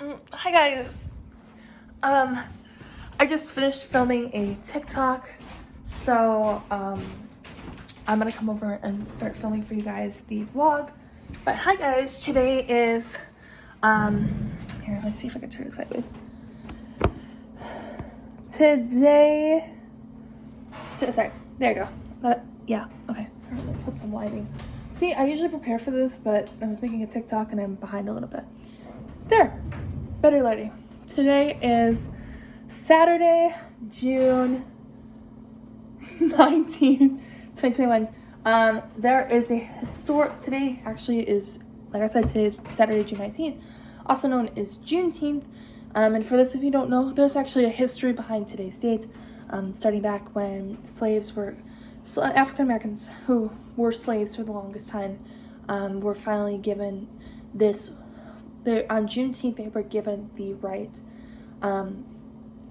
Hi guys. I just finished filming a TikTok, so I'm gonna come over and start filming for you guys the vlog. But hi guys, today is here, let's see if I can turn it sideways. Sorry, there you go. Yeah, okay. Put some lighting. See, I usually prepare for this, but I was making a TikTok and I'm behind a little bit. There, better lighting. Today is Saturday, June 19th, 2021. There is a today actually is, like I said, today is Saturday, June 19th, also known as Juneteenth. And for those of you who don't know, there's actually a history behind today's date, starting back when African Americans who were slaves for the longest time, were finally given this. On Juneteenth, they were given the right.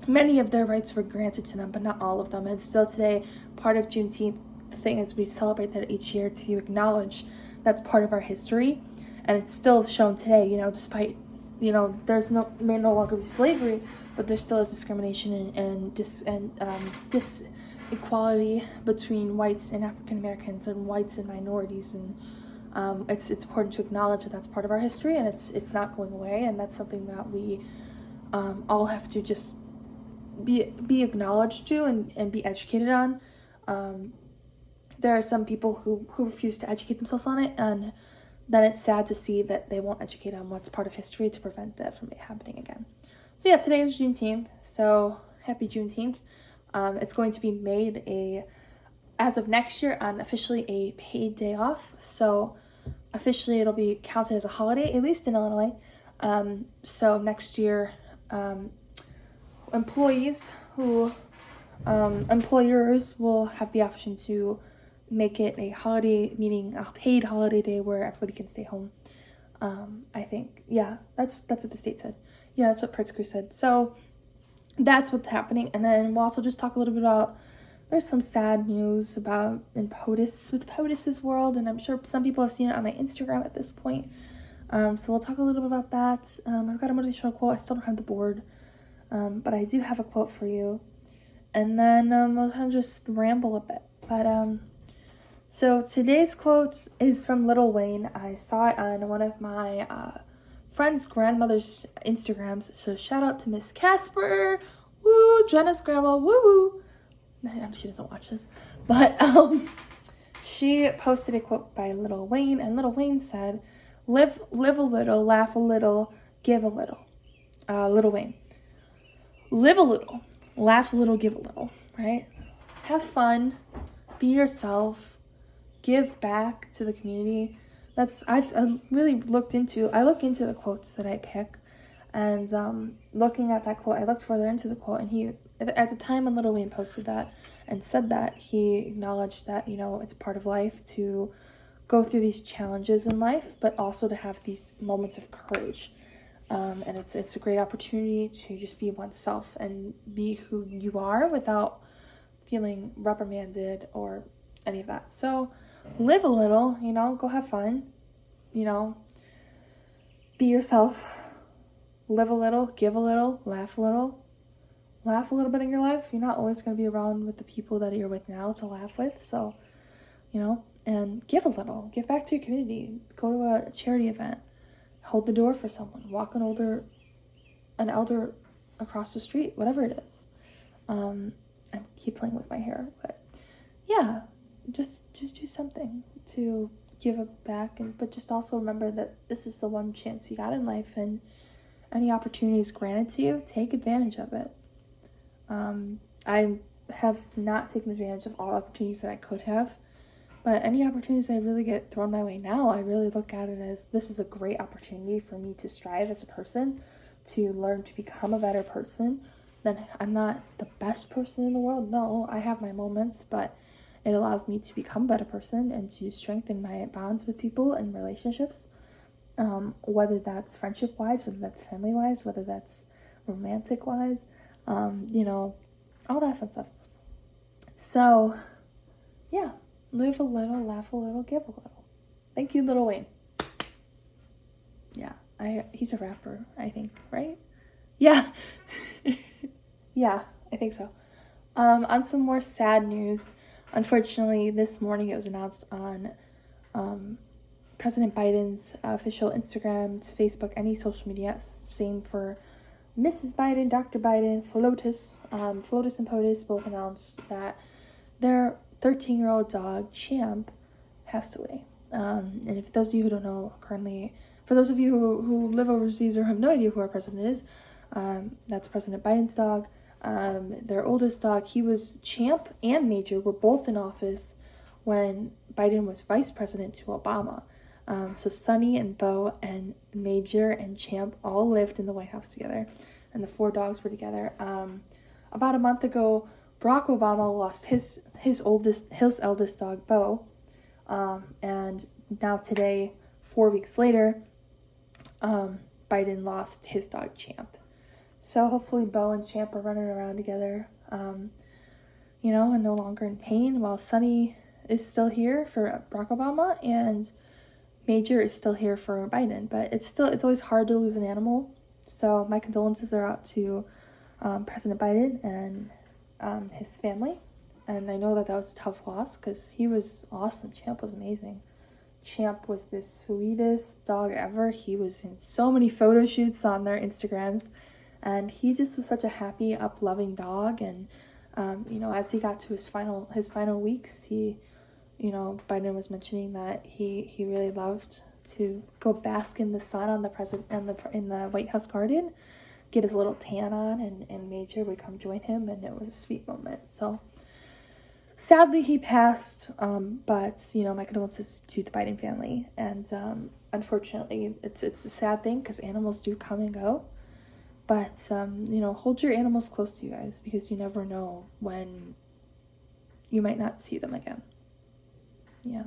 Many of their rights were granted to them, but not all of them. And still today, part of Juneteenth, the thing is we celebrate that each year to acknowledge that's part of our history. And it's still shown today, despite, there's may no longer be slavery, but there still is discrimination and disequality between whites and African Americans and whites and minorities. And it's important to acknowledge that that's part of our history, and it's not going away. And that's something that we all have to just be acknowledged to and be educated on. There are some people who refuse to educate themselves on it, and then it's sad to see that they won't educate on what's part of history to prevent that from happening again. So yeah, today is Juneteenth, so happy Juneteenth. It's going to be made as of next year, officially a paid day off. So officially it'll be counted as a holiday, at least in Illinois. So next year, employers will have the option to make it a holiday, meaning a paid holiday day where everybody can stay home. I think, yeah, that's what the state said. Yeah, that's what Pritzker said. So that's what's happening. And then we'll also just talk a little bit about, there's some sad news about with POTUS's world, and I'm sure some people have seen it on my Instagram at this point. So we'll talk a little bit about that. I've got a motivational quote. I still don't have the board, but I do have a quote for you. And then we'll kind of just ramble a bit. But so today's quote is from Lil Wayne. I saw it on one of my friend's grandmother's Instagrams. So shout out to Miss Casper. Woo, Jenna's grandma. Woo. She doesn't watch this, but she posted a quote by Lil Wayne, and Lil Wayne said, live a little, laugh a little, give a little. Lil Wayne, live a little, laugh a little, give a little, right? Have fun, be yourself, give back to the community. I've really look into the quotes that I pick, and looking at that quote, I looked further into the quote, and at the time when Lil Wayne posted that and said that, he acknowledged that, it's part of life to go through these challenges in life, but also to have these moments of courage. And it's a great opportunity to just be oneself and be who you are without feeling reprimanded or any of that. So live a little, go have fun, be yourself, live a little, give a little, laugh a little bit in your life. You're not always going to be around with the people that you're with now to laugh with. So, and give a little, give back to your community, go to a charity event, hold the door for someone, walk an elder across the street, whatever it is. I keep playing with my hair, but yeah, just do something to give it back, but just also remember that this is the one chance you got in life, and any opportunities granted to you, take advantage of it. I have not taken advantage of all opportunities that I could have, but any opportunities that really get thrown my way now, I really look at it as this is a great opportunity for me to strive as a person, to learn to become a better person. Then I'm not the best person in the world. No, I have my moments, but it allows me to become a better person and to strengthen my bonds with people and relationships, whether that's friendship-wise, whether that's family-wise, whether that's romantic-wise, all that fun stuff. So, yeah, live a little, laugh a little, give a little. Thank you, Lil Wayne. Yeah, He's a rapper, I think, right? Yeah. Yeah, I think so. On some more sad news, unfortunately, this morning it was announced on President Biden's official Instagram, Facebook, any social media. Same for Mrs. Biden, Dr. Biden, FLOTUS. FLOTUS and POTUS both announced that their 13-year-old dog, Champ, passed away. And if those of you who don't know, currently, for those of you who live overseas or have no idea who our president is, that's President Biden's dog. Their oldest dog, he was Champ and Major, were both in office when Biden was vice president to Obama. So Sonny and Bo and Major and Champ all lived in the White House together, and the 4 dogs were together. About a month ago, Barack Obama lost his eldest dog, Bo, and now today, 4 weeks later, Biden lost his dog, Champ. So hopefully Bo and Champ are running around together, and no longer in pain, while Sonny is still here for Barack Obama and Major is still here for Biden. But it's always hard to lose an animal. So my condolences are out to President Biden and his family. And I know that was a tough loss because he was awesome. Champ was amazing. Champ was the sweetest dog ever. He was in so many photo shoots on their Instagrams. And he just was such a happy, up-loving dog. And, as he got to his final weeks, Biden was mentioning that he really loved to go bask in the sun on in the White House garden, get his little tan on, and Major would come join him, and it was a sweet moment. So sadly he passed, but my condolences to the Biden family. And unfortunately, it's a sad thing because animals do come and go. But hold your animals close to you guys, because you never know when you might not see them again. Yeah.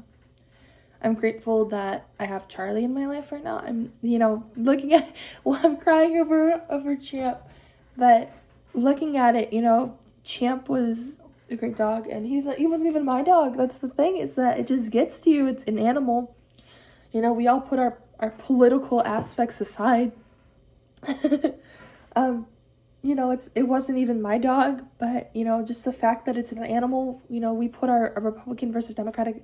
I'm grateful that I have Charlie in my life right now. I'm, looking at, I'm crying over Champ, but looking at it, Champ was a great dog, and he wasn't even my dog. That's the thing, is that it just gets to you. It's an animal. We all put our political aspects aside. It wasn't even my dog, but, just the fact that it's an animal, we put our Republican versus Democratic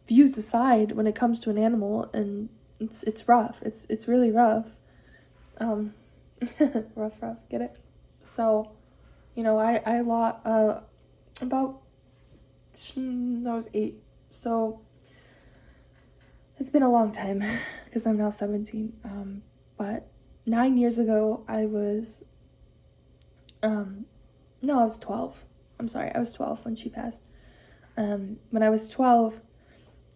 views aside when it comes to an animal, and it's rough. It's really rough. Rough, get it? So, I lost, about, I was 8, so it's been a long time, because I'm now 17, but 9 years ago, I was 12. I'm sorry, I was 12 when she passed. When I was 12,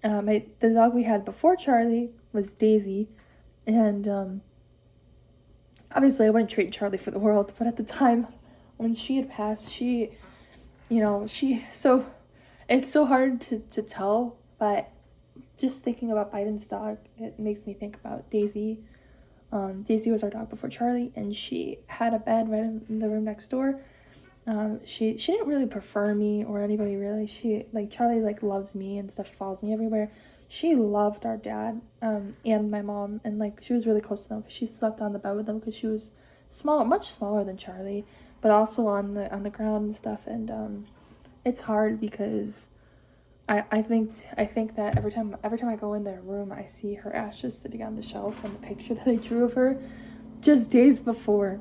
the dog we had before Charlie was Daisy, and obviously I wouldn't trade Charlie for the world, but at the time when she had passed, so it's so hard to tell, but just thinking about Biden's dog, it makes me think about Daisy. Daisy was our dog before Charlie, and she had a bed right in the room next door. She didn't really prefer me or anybody really. Charlie loves me and stuff, follows me everywhere. She loved our dad, and my mom, and she was really close to them because she slept on the bed with them because she was much smaller than Charlie, but also on the ground and stuff. And it's hard because I think that every time I go in their room, I see her ashes sitting on the shelf, and the picture that I drew of her just days before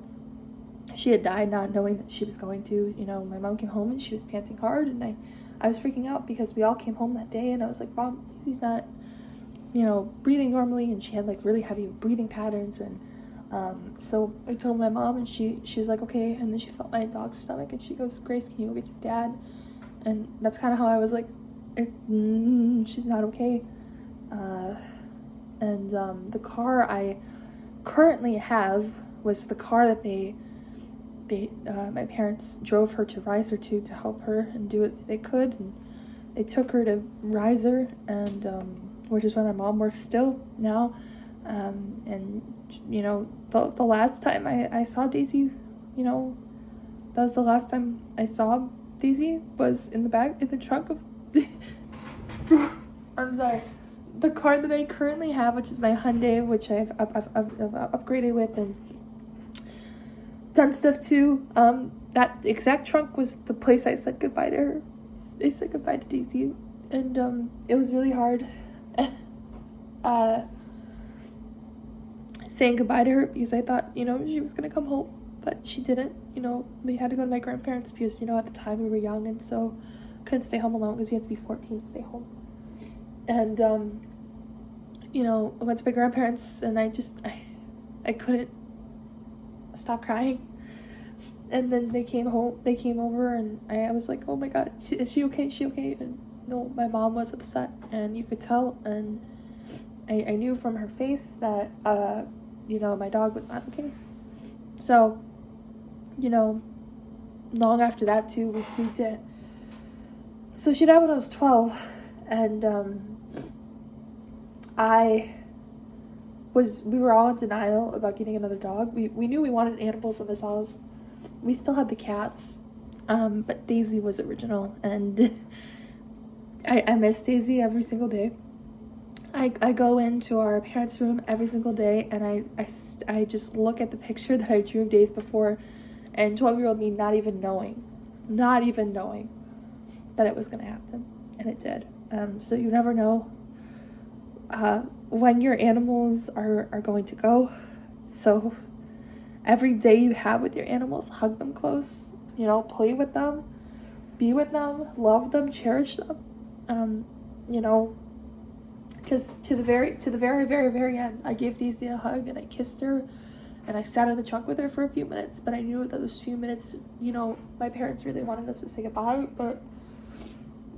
she had died, not knowing that she was going to. My mom came home and she was panting hard, and I was freaking out because we all came home that day, and I was like, Mom, Daisy's not, breathing normally, and she had really heavy breathing patterns, and so I told my mom, and she was like, okay, and then she felt my dog's stomach, and she goes, Grace, can you go get your dad? And that's kind of how I was like, she's not okay. And the car I currently have was the car that my parents drove her to Riser to help her and do what they could, and they took her to Riser, and which is where my mom works still now. And the last time I saw Daisy, that was the last time I saw Daisy, was in the trunk of I'm sorry, the car that I currently have, which is my Hyundai, which I've upgraded with and done stuff to, that exact trunk was the place I said goodbye to her. I said goodbye to Daisy, and it was really hard saying goodbye to her, because I thought, you know, she was gonna come home, but she didn't. You know, they had to go to my grandparents because, you know, at the time we were young, and so couldn't stay home alone because you had to be 14 to stay home. And you know, I went to my grandparents, and I couldn't stop crying. And then they came over, and I was like, oh my god, is she okay? Is she okay? And no, my mom was upset, and you could tell, and I knew from her face that, you know, my dog was not okay. So, you know, long after that too, we did. So she died when I was 12, and we were all in denial about getting another dog. We knew we wanted animals in this house. We still had the cats, but Daisy was original, and I miss Daisy every single day. I go into our parents' room every single day, and I just look at the picture that I drew of days before, and 12-year-old me not even knowing that it was going to happen, and it did. So you never know when your animals are going to go. So every day you have with your animals, hug them close, you know, play with them, be with them, love them, cherish them, you know, because to the very, very end, I gave Daisy a hug, and I kissed her, and I sat in the trunk with her for a few minutes, but I knew that those few minutes, you know, my parents really wanted us to say goodbye, but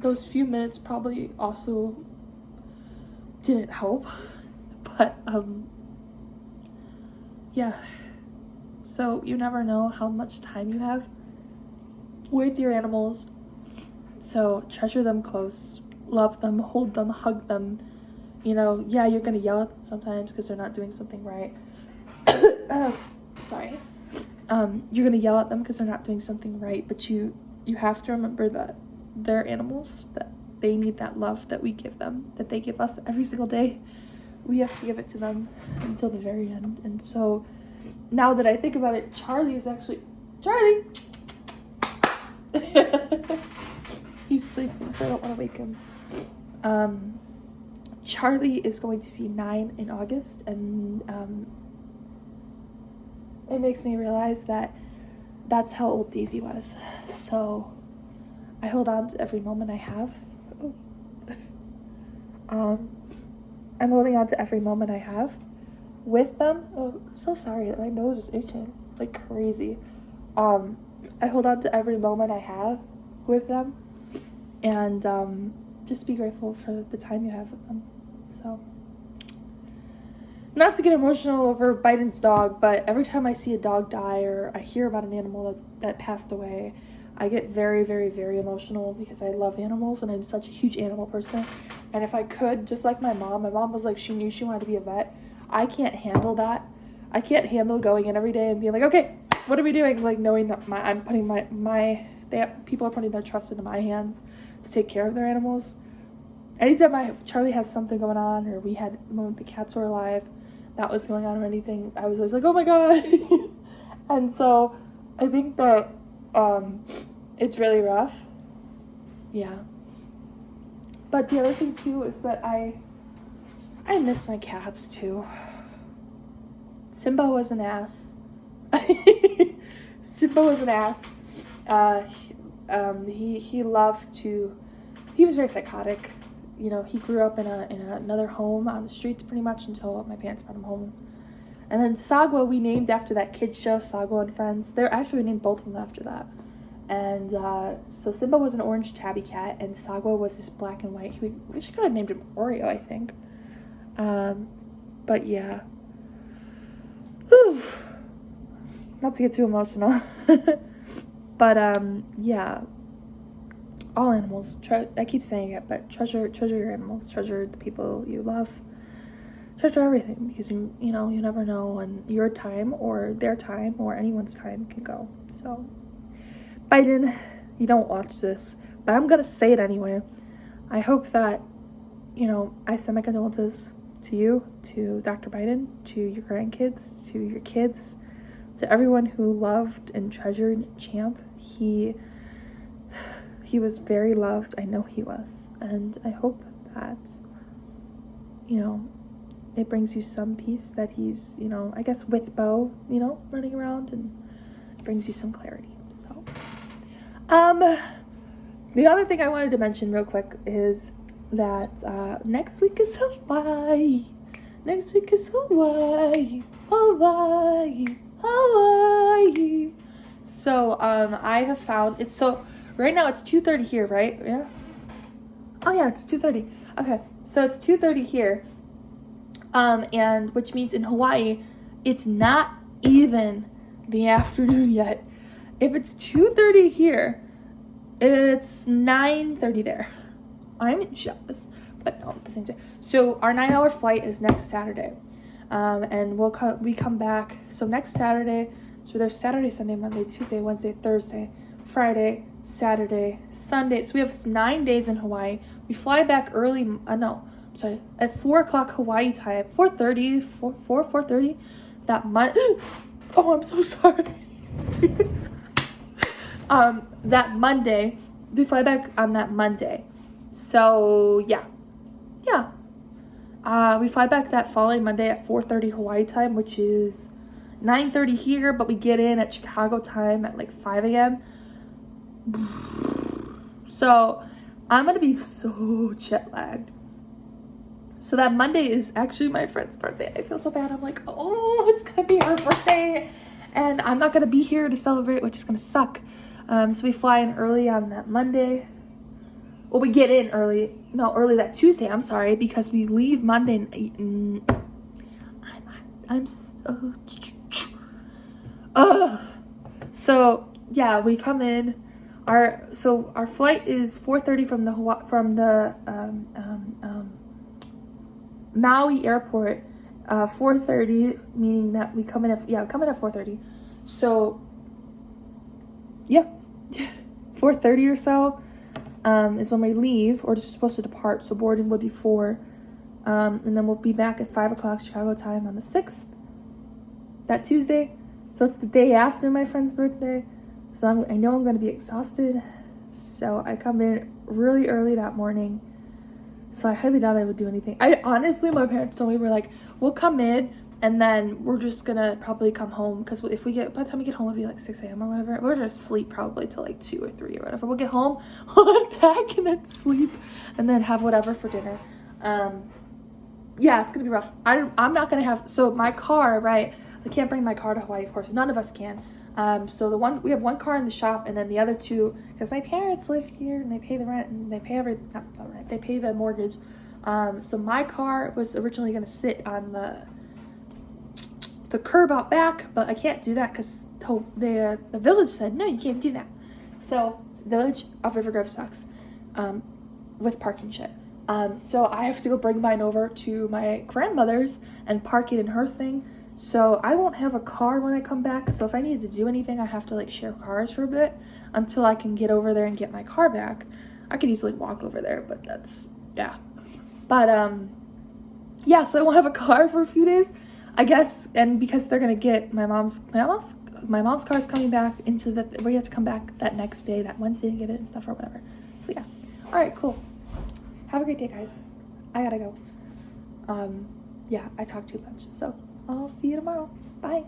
those few minutes probably also didn't help. But yeah, so you never know how much time you have with your animals, so treasure them close, love them, hold them, hug them. You know, yeah, you're gonna yell at them sometimes because they're not doing something right. Sorry. You're gonna yell at them because they're not doing something right, but you have to remember that they're animals, that they need that love that we give them, that they give us every single day. We have to give it to them until the very end. And so now that I think about it, Charlie. He's sleeping, so I don't want to wake him. Charlie is going to be 9 in August, and it makes me realize that that's how old Daisy was. So I hold on to every moment I have. I'm holding on to every moment I have with them. Oh, so sorry, my nose is itching like crazy. I hold on to every moment I have with them, and just be grateful for the time you have with them. So, not to get emotional over Biden's dog, but every time I see a dog die or I hear about an animal that passed away, I get very, very, very emotional because I love animals and I'm such a huge animal person. And if I could, just like my mom was like, she knew she wanted to be a vet. I can't handle that. I can't handle going in every day and being like, okay, what are we doing? Like knowing that I'm putting people are putting their trust into my hands to take care of their animals. Anytime Charlie has something going on, or when the cats were alive, that was going on or anything, I was always like, oh my god. And so I think that it's really rough. Yeah. But the other thing too is that I miss my cats too. Simba was an ass. Simba was an ass. He loved to. He was very psychotic. You know, he grew up in another home on the streets pretty much until my parents brought him home. And then Sagwa we named after that kids show, Sagwa and Friends. We named both of them after that. And so Simba was an orange tabby cat, and Sagwa was this black and white. We should kind of named him Oreo, I think. But yeah. Whew. Not to get too emotional. But yeah. All animals. I keep saying it, but treasure your animals. Treasure the people you love. Treasure everything, because you never know when your time or their time or anyone's time can go. So, Biden, you don't watch this, but I'm gonna say it anyway. I hope that you know, I send my condolences to you, to Dr. Biden, to your grandkids, to your kids, to everyone who loved and treasured Champ. He was very loved. I know he was. And I hope that, you know, it brings you some peace that he's, you know, I guess with Bo, you know, running around, and brings you some clarity. So, the other thing I wanted to mention real quick is that next week is Hawaii. Next week is Hawaii. Hawaii. Hawaii. So, I have found it's so right now it's 2:30 here, right? Yeah. Oh yeah, it's 2:30. Okay, so it's 2:30 here. And which means in Hawaii, it's not even the afternoon yet. If it's 2:30 here, it's 9:30 there. I'm jealous, but no, at the same time. So our 9-hour flight is next Saturday, and we come back. So next Saturday, so there's Saturday, Sunday, Monday, Tuesday, Wednesday, Thursday, Friday, Saturday, Sunday. So we have 9 days in Hawaii. We fly back early. At 4 o'clock Hawaii time, 4:30. That month. Oh, I'm so sorry. That Monday, we fly back on that Monday. So yeah. We fly back that following Monday at 4:30 Hawaii time, which is 9:30 here, but we get in at Chicago time at like 5 a.m. So I'm gonna be so jet lagged. So that Monday is actually my friend's birthday. I feel so bad. I'm like, oh, it's gonna be her birthday, and I'm not gonna be here to celebrate, which is gonna suck. So we fly in early on that Monday. Well, we get in early that Tuesday, I'm sorry, because we leave Monday. I'm so, so yeah, we come in. Our flight is 4:30 from the Maui airport. 4:30, meaning that we come in at 4:30. So yeah, 4:30 or so is when we leave, or just supposed to depart. So boarding would be 4, and then we'll be back at 5 o'clock Chicago time on the 6th, that Tuesday. So it's the day after my friend's birthday. So I know I'm going to be exhausted. So I come in really early that morning. So I highly doubt I would do anything. Honestly, my parents told me, we're like, we'll come in and then we're just gonna probably come home, because by the time we get home, it'll be like 6 a.m. or whatever. We're gonna sleep probably till like 2 or 3 or whatever. We'll get home, we'll unpack, and then sleep, and then have whatever for dinner. Yeah, it's gonna be rough. I'm not gonna have, so my car, right? I can't bring my car to Hawaii, of course. None of us can. So we have one car in the shop, and then the other 2, because my parents live here and they pay the rent and they pay they pay the mortgage. So my car was originally going to sit on the curb out back, but I can't do that because the village said, no, you can't do that. So Village of River Grove sucks with parking shit. So I have to go bring mine over to my grandmother's and park it in her thing. So I won't have a car when I come back. So if I need to do anything, I have to like share cars for a bit until I can get over there and get my car back. I could easily walk over there, but that's, yeah. But yeah, so I won't have a car for a few days, I guess. And because they're gonna get my mom's car is coming back we have to come back that next day, that Wednesday, to get it and stuff or whatever. So yeah. All right, cool. Have a great day, guys. I gotta go. Yeah, I talked too much. So I'll see you tomorrow. Bye.